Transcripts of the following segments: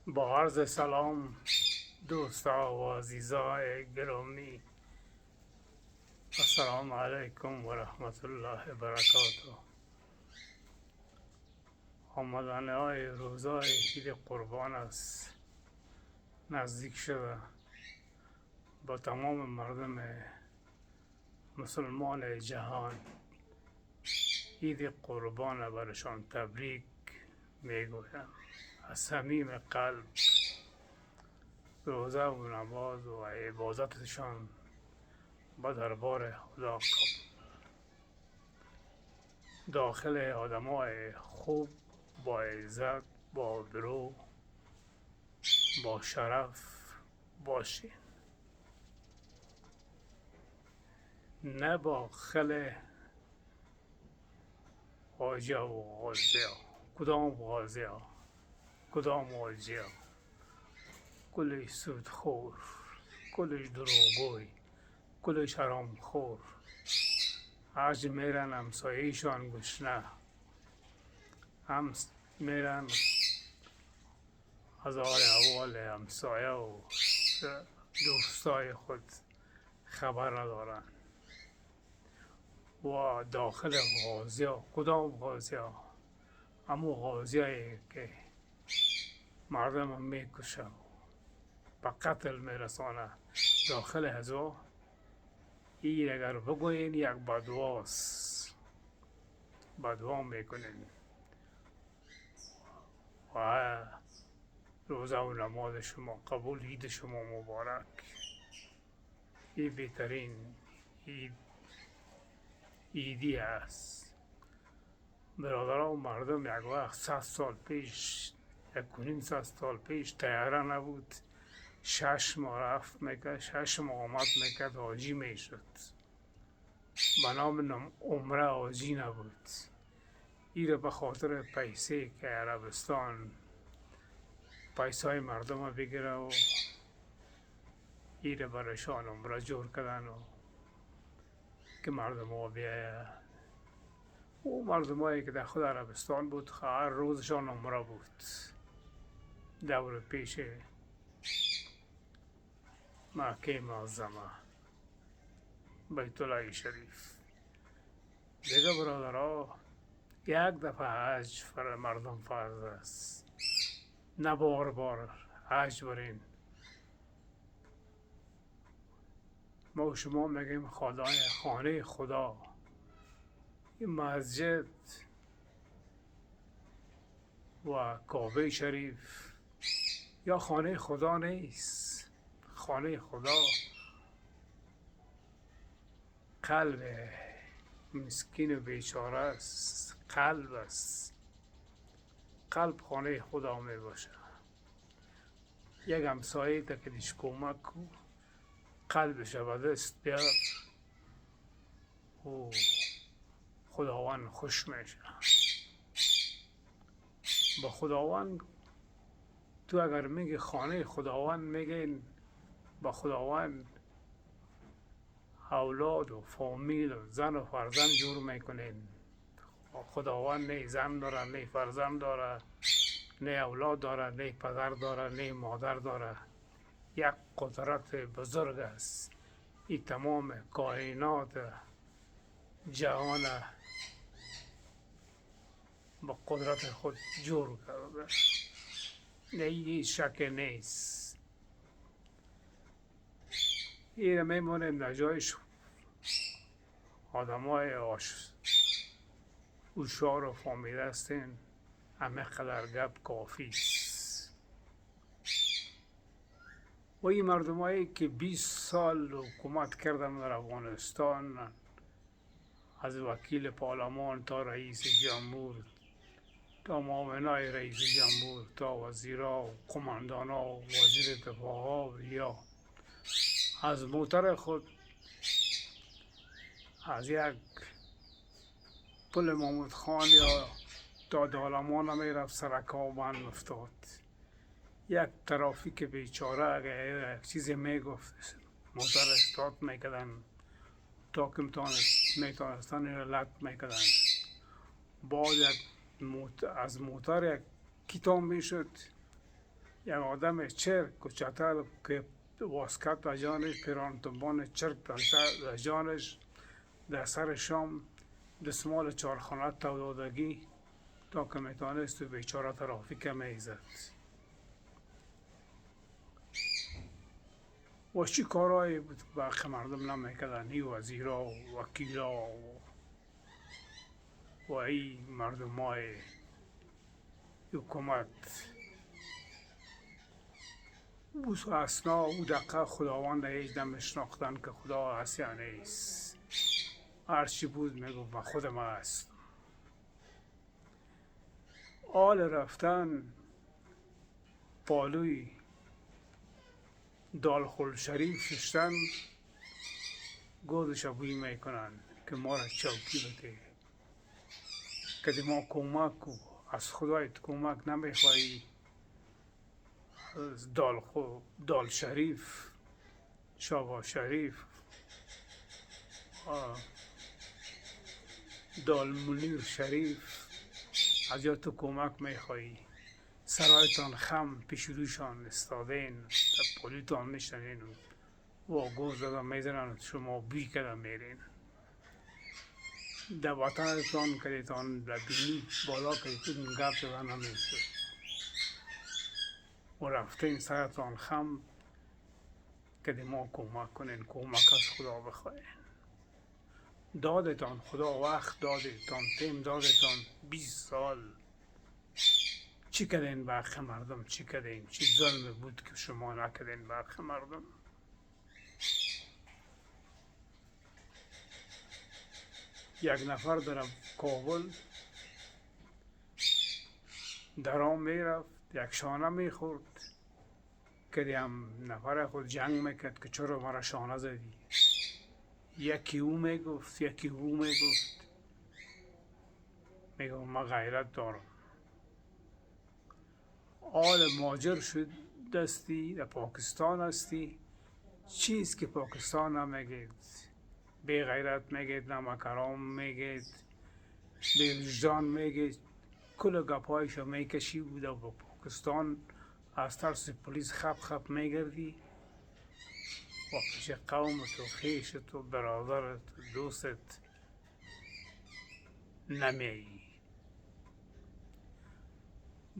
با عرض سلام دوستا و عزیزای گرامی، السلام علیکم و رحمت الله و برکاته. آمدن های روزای عید قربان است، نزدیک شده. با تمام مردم مسلمان جهان عید قربان برشان تبریک میگویم از صمیم قلب. روزه و نماز و عبادتشان به دربار خدا داخل آدمای خوب، با عزت، با برو، با شرف باشین، نه با خل حاجه و غازه ها. کدام غازه ها؟ کدام حاجه ها؟ کلش سودخور، کلش دروغگوی، کلش حرام خور. هرچه میرن همسایهشان گشنه، میرن از حال احوال همسایه و دوستای خود خبر ندارن. و داخل غازی ها، کدام غازی ها؟ همون غازی هایی که مردم هم میکشه و به قتل میرسانه. داخل هزا این اگر بگوین یک بدواست، بدوا میکنین. و روزه و نماز شما قبول، عید شما مبارک. این بهترین عیدی است. برادران و مردم، یک وقت 100 سال پیش، 1.5 سال پیش تیاره نبود، 6 ماه رفت میکرد، 6 ماه آمد میکرد، حاجی میشد. به نام عمره حاجی نبود. ایره به خاطر پیسه که عربستان پیسه های مردم رو بگیره و ایره برشان عمره جور کردن و که مردم ها بیایه. او مردم هایی که در خود عربستان بود هر روزشان عمره بود. دور پیش مکه معظمه، بیت الله شریف. دیگه برادرها، یک دفعه حج مردم فرض است، نه بار بار حج برین. ما و شما میگیم خانه خدا، این مسجد و کعبه شریف یا خانه خدا نیست. خانه خدا قلب مسکین و بیچاره است، قلب است. قلب خانه خدا می باشه. یک همسایه تا که دیش کمک کو، قلبش به دست بیار و خداوند خوش میشه. با خداوند تو اگر میگی خانه خداوند، میگین با خداوند اولاد و فامیل و زن و فرزند جور میکنین. خداوند نه زن داره، نه فرزند داره، نه اولاد داره، نه پدر داره، نه مادر داره. یک قدرت بزرگ است. این تمام کائنات جهان با قدرت خود جور کرده. نه هیچ شک نیست. این میمونیم در جایش. آدم های هوشیار و فهمیده هستین، همه قدر گپ کافی است. و این مردم هایی که 20 سال حکومت کردن در افغانستان، از وکیل پارلمان تا رئیس جمهور، تا معاونای رئیس جمهور، تا وزیرا و قماندانا و وزیر دفاع یا از موتر خود از یک پل محمود خان یا تا دالمان میرفت، سرکا بند افتاد. یک ترافیک بیچاره اگر یک چیزی میگفت، موتر استارت میکردن تا که میتونستن لط میکردن. بعد از موتر یک کتاب میشد، یک آدم چرک و چتر که واسکت در جانش، پیرانتنبان چرک در جانش، در سر شام دستمال چارخانه تودادگی تا که میتونست و بیچاره ترافیک میزد. و چی کارهایی بود که برخی مردم نمیکردن، ای وزیرا و وکیلا و ای مردم های حکومت. او اسنا او دقیقه خداوند هیچ نمیشناختن که خدا هست یا نیست. هرچی بود میگفت من خودم هست. آل رفتن پالوی دالخل شریف ششتن گوزش بوی میکنن که ما را چوکی بده، که ما کمک کو، از خدایت کمک نمیخوایی. از دال شریف، شابا شریف، دال منیر شریف، از جا تو کمک میخوایی. سرایتان خم پیش رویشان استادین، در پولیتان میشنین و گوز دادن میزنن، شما بی کدم میرین. در وطنتان کدیتان بینی بالا کدیتون گپ دادن نمیشه و رفتین سرتان خم که ما کمک کنین، کمک از خدا بخواین. دادتان خدا وقت دادتان، تیم دادتان 20 سال. چی کردین برخی مردم؟ چی کردین؟ چی ظلم بود که شما نکردین برخی مردم؟ یک نفر در کابل درام میرفت، یک شانه میخورد که دیم نفر خود جنگ میکرد که چرا مرا شانه زدی. یکی او میگفت، یکی او میگفت. میگفت ما غیرت دارم. آل ماجر شد دستی، در پاکستان هستی، چیز که پاکستان نمیگید. بی غیرت میگید، نمکرام میگید، بی وجدان میگید، کل گپایشو میکشی بود. و پاکستان از ترس پلیس خپ میگردی و پیش قومت و خیشت و برادرت و دوستت نمیایی.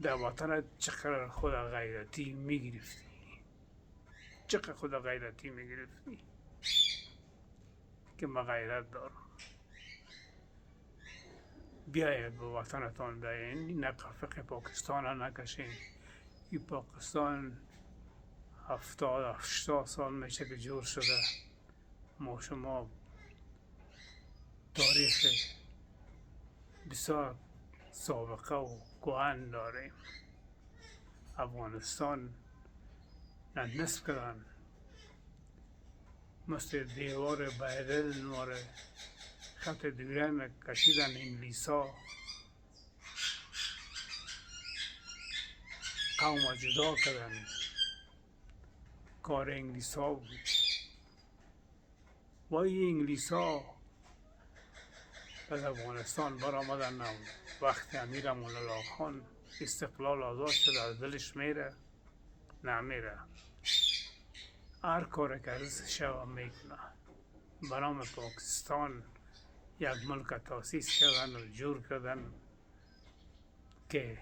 در وطنت چقدر خود غیرتی میگرفتی، چقدر خود غیرتی میگرفتی که من غیرت دارم. بیاید به وطنتان بیاین، نقفق پاکستان نکشین. این پاکستان 70-80 سال میشه که جور شده. ما شما تاریخ بسیار سابقه و گوهن داریم. افغانستان نصف کردن، مثل دیوار بایدل نواره خط دیگران کشیدن انگلیسا، قوم جدا کردن. کار انگلیسا بود. و این انگلیسا از افغانستان برآمدن. وقتی امیر امان الله خان استقلال آزاد شد، از دلش میره؟ نمیره. هر کار که از شو میکنه. برام پاکستان یک ملک تاسیس کردن و جور کردن که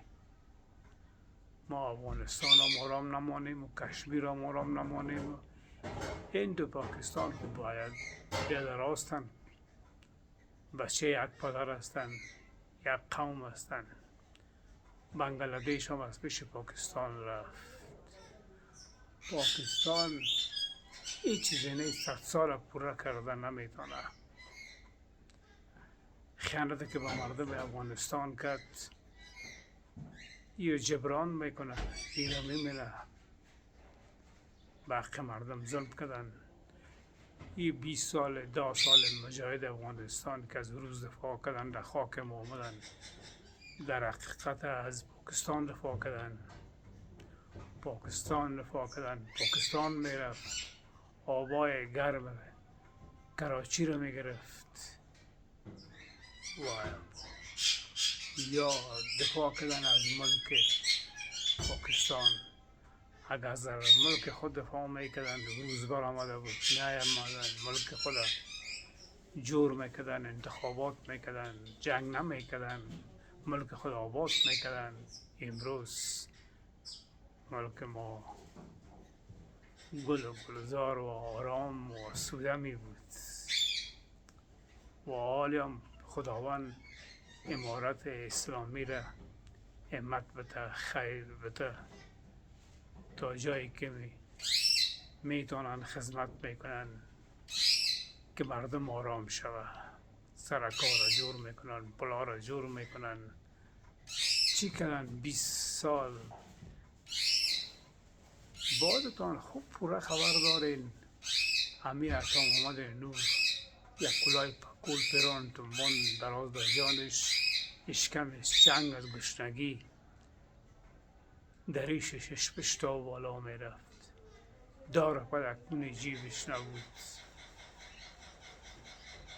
ما افغانستان هم آرام نمانیم و کشمیر هم آرام نمانیم. این دو پاکستان که باید بیادر هستن، بچه یک پدر هستن، یک قوم هستن. بنگلادیش هم از پیش پاکستان رفت. پاکستان هیچ چیزی نیست، 100 سال پوره کردن نمیتونه. خیانتی که به مردم افغانستان کرد یا جبران میکنه، اینا میمونه. باقی مردم ظلم کردن. این 20 سال 10 سال مجاهد افغانستان که از روز دفاع کردن، در خاک ما آمدن، در حقیقت از پاکستان دفاع کردن. پاکستان میرفت آبای گرم کراچی رو میگرفت و یا دفاع کردن از ملک پاکستان. اگر از ملک خود دفاع میکردند روز برآمده بود نیامدند ملک خود جور میکردند، انتخابات میکردند، جنگ نمیکردند، ملک خود آباد میکردند. امروز ملک ما گل و گلزار و آرام و آسوده می بود و حالی هم خداوند امارت اسلامی را همت بده، خیر بده، تا جایی که میتونن خدمت میکنن که مردم آرام شود. سرکار را جور میکنن، پلا را جور میکنن. چی کردن 20 سال بعدتان خوب پورا خبر دارین. همین اتام آمده نو یک کلاه پکول پیران تو من دراز در جانش، اشکمش جنگ از گشنگی دریشش اشپش تا بالا میرفت، دار پدکون جیبش نبود.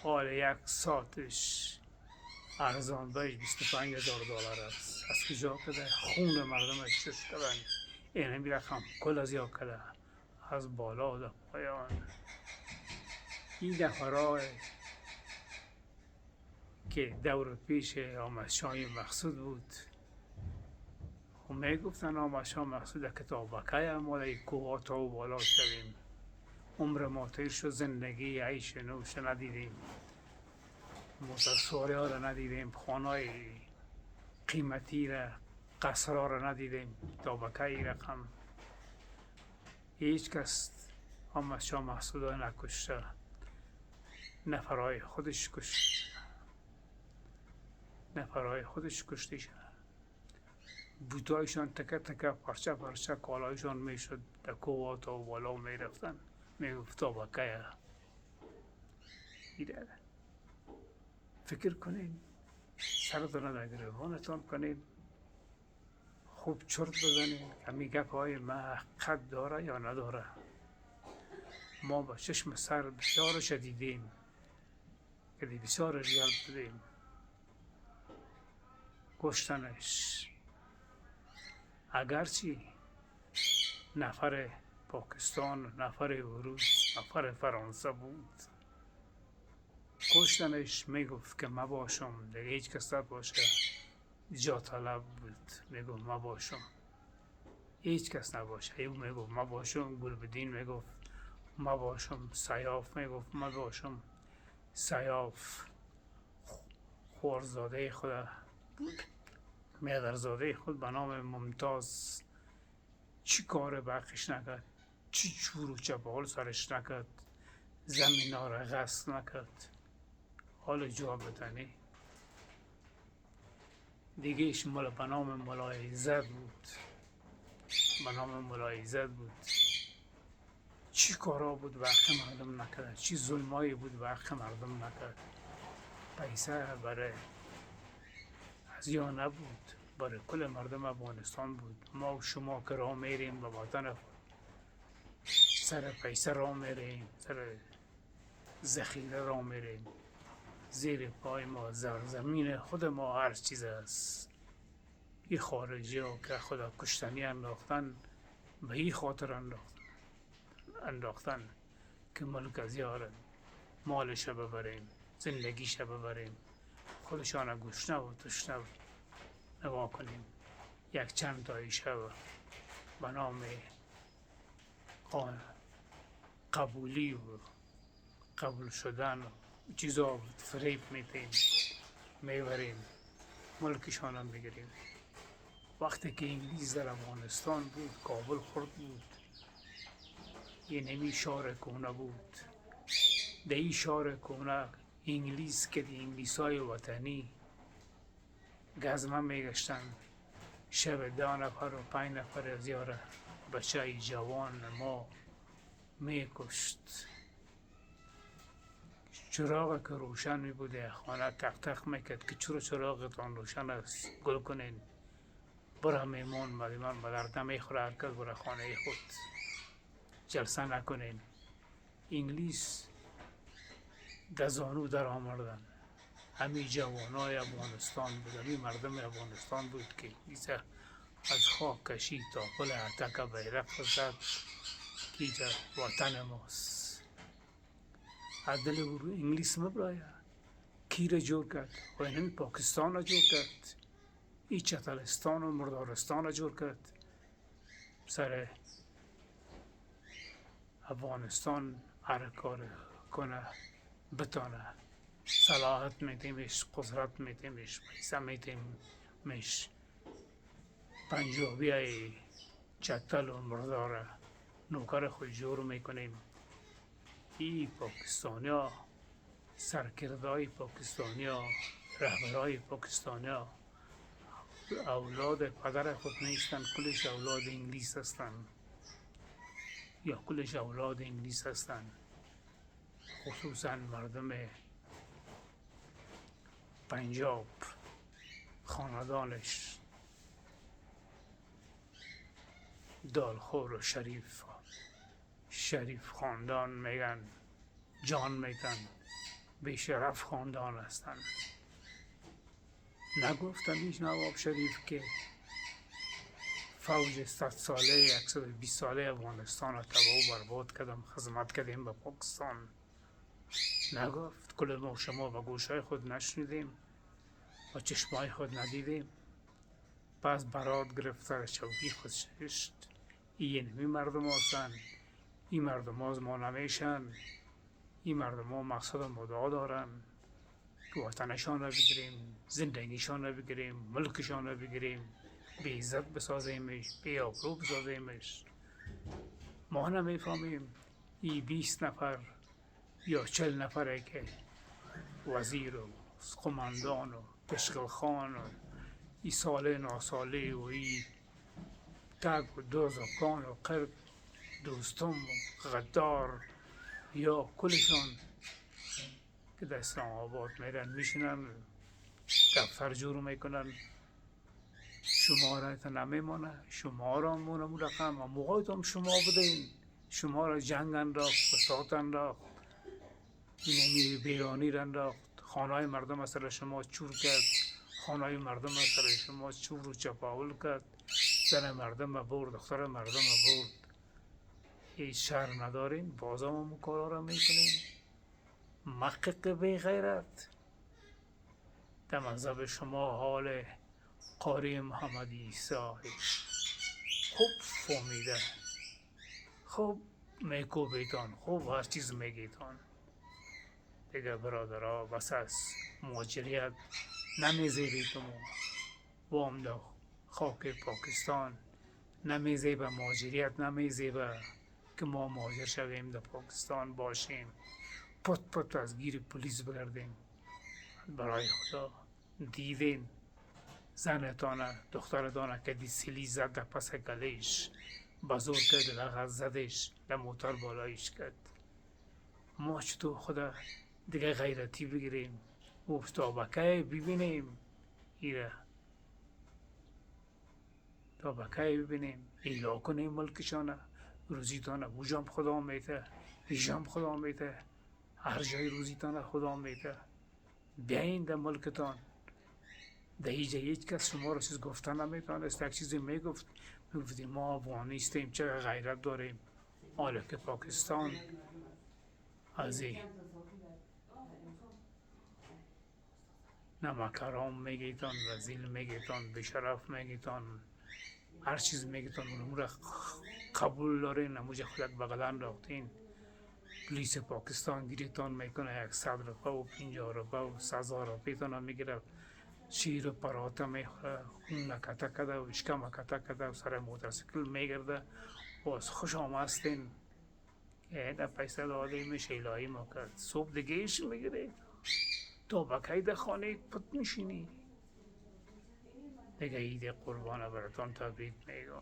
حال یک ساعتش ارزان بهش $25,000 است. از کجا کده؟ خون مردمش چش کدن. این همی رقم کل از یا کده از بالا در پایان. این نفرای که دور پیش آمد شای مقصود بود و می گفتن آمد شای مقصود کتابکه ما در کوه تا و بالا شویم. عمر ما تیر شد، زندگی عیش نوش ندیدیم، موترسواری ها را ندیدیم، خانه قیمتی را، قصرها را ندیدیم. کتابکه ای رقم هیچ کس آمد شای مقصود ها نکشته، نفرهای خودش کشت، نفرهای خودش کشته شد. بوتایشان تکه تکه پرچه پرچه کالایشان میشد، در کوه تا بالا میرفتن. میگفت تابکه ایده فکر کنین، سرتان در گریبانتان کنین، خوب چرت بزنین کمی گپ های ما حقیقت داره یا نداره. ما با چشم سر بسیارش دیدیم که بسیار ریال بودیم. کشتنش اگرچه نفر پاکستان، نفر روس، نفر فرانسه بود، کشتنش میگفت که مباشم دیگه هیچ کس نباشه. جا طلب بود، میگفت مباشم هیچ کس نباشه. ایو میگفت مباشم، گلبدین میگفت مباشم، سیاف میگفت مباشم. سیاف خورزاده خود بود، مادرزاده خود به نام ممتاز چی کار بقیش نکرد، چی چور و چپال سرش نکرد، زمین ها را غصب نکرد. حال جواب بتنی دیگه ایش مال به نام ملای عزت بود، به نام ملای عزت بود. چی کارا بود به حق مردم نکرد، چی ظلمایی بود به حق مردم نکرد. پیسه برای از یا نبود، برای کل مردم افغانستان بود. ما و شما که راه میریم به وطن سر پیسه راه میریم، سر ذخیره راه میریم، زیر پای ما زمین خود ما هر چیز است. این خارجی ها که خدا کشتنی انداختن به این خاطر انداختن که ملک از یار مالش ببریم، زندگیش ببریم، خودشان گشنه و تشنه نگاه کنیم. یک چند تایی شب به نام قبولی و قبول شدن و چیزا فریب میتیم، میبریم، ملکشان هم بگیریم. وقتی که انگلیس در افغانستان بود، کابل خورد بود، یه نمی شهر کهنه بود. در این شهر کهنه انگلیس که دی انگلیس های وطنی گزمه میگشتن، شب 10 نفر و 5 نفر از یاره بچه جوان ما میکشت. چراغ که روشن می بوده خانه تق تق میکرد که چرا چراغتان روشن است، گل کنین. برا میمون مدیمان به درد نمیخوره، هر کس برا خانه خود، جلسه نکنین. انگلیس دزانو در آمردن. همین جوانای افغانستان بود، همین مردم افغانستان بود که انگلیس از خاک کشید تا پل اتک بیرق زد که اینجا وطن ماست. از دل انگلیس مبراید کی را جور کرد؟ و این پاکستان را جور کرد، این چتلستان و مردارستان را جور کرد. سر افغانستان هر کار کنه بتانه، صلاحت میتیمش، قدرت میتیمش، پیسه میتیمش، پنجابی های چتل و مردار نوکر خود جور میکنیم. این پاکستانی ها، سرکردهای پاکستانی ها، رهبرهای پاکستانی ها اولاد پدر خود نیستن، کلش اولاد انگلیس هستن یا کلش اولاد انگلیس هستن. خصوصا مردم پنجاب خاندانش دالخور و شریف خاندان میگن، جان میتن، بیشرف خاندان هستن. نگفتم هیچ نواب شریف که فوج 100 ساله 120 ساله افغانستان را تباه و برباد کردم، خدمت کردیم به پاکستان؟ نگفت؟ کل ما شما به گوشهای خود نشنیدیم، با چشمای خود ندیدیم؟ پس برات گرفت، سر چوکی خود ششت. این مردم هستن، این مردم از ما نمیشن، این مردم ها مقصد مدعا دارن که وطنشان را بگیریم، زندگیشان را بگیریم، ملکشان را بگیریم، به عزت بسازیمش، به آبرو بسازیمش. ما نمیفهمیم این 20 نفر یا 40 نفره که وزیر و قماندان و پشکل و ای ساله ناساله و ای تگ و دوز و کان و قرد دوستم و غدار یا کلشان که در اسلام آباد میرن میشنن دفتر جور میکنن، شما را نمیمانه، شما را مونم رقم و موقعیت هم شما بدین، شما را جنگ انداخت، فساد انداخت، اینمی بیرانی را انداخت، خانهای مردم از سر شما چور کرد، خانهای مردم از سر شما چور و چپاول کرد، زن مردم برد، دختر مردم برد. هیچ شر ندارین، باز هم اون کارا را میکنین. محقق بی غیرت در مذهب شما حال قاری محمد عیسی خوب فهمیده، خوب میکوبیتان، خوب هر چیز میگیتان. دیگه برادرها بس از مهاجریت نمیزیبید ما وام دا خاک پاکستان، نمیزیبه مهاجریت، نمیزیبه که ما مهاجر شویم در پاکستان باشیم، پت از گیر پلیس بگردیم. برای خدا دیدین زنتانه دخترتانه که دی سیلی زد در پس گلهش، بزرگ کرد لغت زدش، در موتر بالایش کرد. ما چطور خدا دیگه غیرتی بگیریم تا بکه ببینیم ایره، تا بکه ببینیم ایلا کنیم ملکشانه، روزیتانه اوجام خدا میته، ایجام خدا میته، هر جای روزیتانه خدا میته. بیاین در ملکتان، در اینجا هیچ کس شما را چیز گفتن نمیتونست. یک چیزی میگفتیم ما افغانیستیم، چه غیرت داریم، حالا که پاکستان از این نمکرام میگیتان، رزیل میگیتان، بشرف میگیتان، هر چیز میگیتان، اون را قبول دارین، نموجه خودک بغلان راختین. پلیس پاکستان گیریتان میکنه، 100 روپه و 50 روپه و 100 روپه تان میگیره، شیر و پراته میخوره، خون نکته کده و اشکم نکته کده و سر موترسیکل میگرده و از خوش آمستین این پیسه داده میشه الهی ما کرد. صبح دیگه ایش میگیره تا بکی در خانه پت میشینی. دیگه عید قربان براتان تبریک میگم.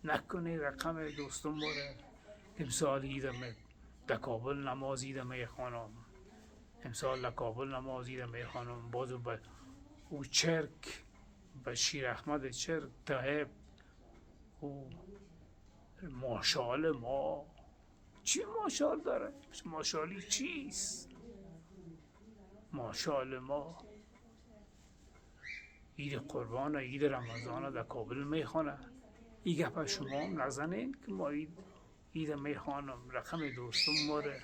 نکنی رقم دوستم باره امسال ایدم در کابل نماز ایدم میخوانم، امسال در کابل نماز ایدم میخوانم. بازو به او چرک بشیر احمد چرک تایب او ماشال ما چی ماشال داره؟ ماشالی چیست؟ ماشال ما عید قربان و عید رمضان در کابل میخونه. این گپ شما هم نزنین که ما عید میخوانم. رقم دوستم ماره،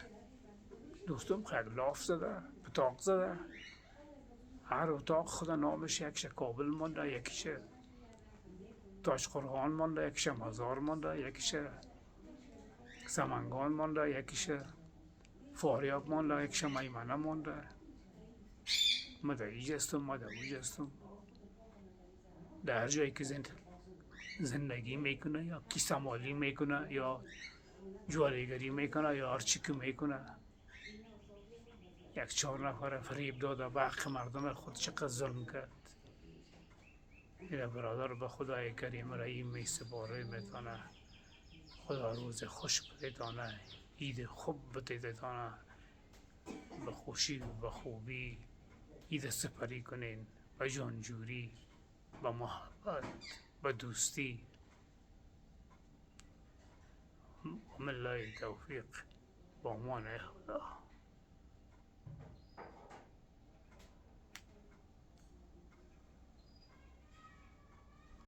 دوستم خیلی لاف زده، بتاق زده. هر اتاق خدا نامش، یکیش کابل مانده، یکیش تاج قرغان مانده، یکیش مزار مانده، یکیش سمنگان مانده، یکیش فاریاب مانده، یکیش میمنه مانده. ما در ایج هستم، ما در اوج هستم. در هر جایی که زندگی میکنه یا کیسه میکنه یا جوالیگری میکنه یا هرچی که میکنه، یک 4 نفر فریب داده به حق مردم خود چقدر ظلم کرد. این برادر به خدای کریم رحیم می سپاره میتانه. خدا روز خوش بتانه، عید خوب بتانه، به خوشی و به خوبی عید سپری کنین، به جانجوری، به محبت، به دوستی. ومن الله توفیق، با امان خدا.